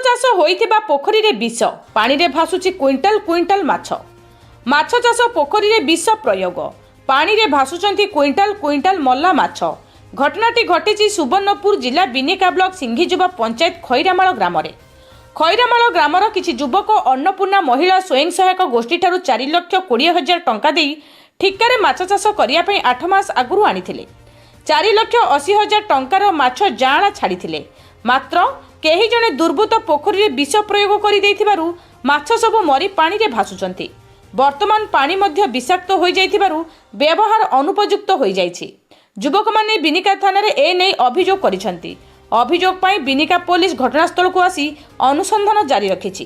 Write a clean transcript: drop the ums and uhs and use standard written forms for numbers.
ଚାଷ ହୋଇଥିବା ପୋଖରୀରେ ବିଷ, ପାଣିରେ ଭାସୁଛି କ୍ୱିଣ୍ଟାଲ କ୍ୱିଣ୍ଟାଲ ମାଛ। ମାଛ ଚାଷ ପୋଖରୀରେ ବିଷ ପ୍ରୟୋଗ, ପାଣିରେ ଭାସୁଛନ୍ତି କ୍ୱିଣ୍ଟାଲ କ୍ୱିଣ୍ଟାଲ ମଲା ମାଛ। ଘଟଣାଟି ଘଟିଛି ସୁବର୍ଣ୍ଣପୁର ଜିଲ୍ଲା ବିନିକା ବ୍ଲକ ସିଂଘିଯୁବା ପଞ୍ଚାୟତ ଖଇରାମାଳ ଗ୍ରାମରେ। ଖଇରାମାଳ ଗ୍ରାମର କିଛି ଯୁବକ ଅନ୍ନପୂର୍ଣ୍ଣା ମହିଳା ସ୍ୱୟଂ ସହାୟକ ଗୋଷ୍ଠୀଠାରୁ 4,20,000 ଟଙ୍କା ଦେଇ ଠିକାରେ ମାଛ ଚାଷ କରିବା ପାଇଁ 8 ମାସ ଆଗରୁ ଆଣିଥିଲେ। 4,80,000 ଟଙ୍କାର ମାଛ ଜାଆଁଳା ଛାଡ଼ିଥିଲେ। ମାତ୍ର କେହି ଜଣେ ଦୁର୍ବୃତ୍ତ ପୋଖରୀରେ ବିଷ ପ୍ରୟୋଗ କରିଦେଇଥିବାରୁ ମାଛ ସବୁ ମରି ପାଣିରେ ଭାସୁଛନ୍ତି। ବର୍ତ୍ତମାନ ପାଣି ମଧ୍ୟ ବିଷାକ୍ତ ହୋଇଯାଇଥିବାରୁ ବ୍ୟବହାର ଅନୁପଯୁକ୍ତ ହୋଇଯାଇଛି। ଯୁବକମାନେ ବିନିକା ଥାନାରେ ଏନେଇ ଅଭିଯୋଗ କରିଛନ୍ତି। ଅଭିଯୋଗ ପାଇଁ ବିନିକା ପୋଲିସ ଘଟଣାସ୍ଥଳକୁ ଆସି ଅନୁସନ୍ଧାନ ଜାରି ରଖିଛି।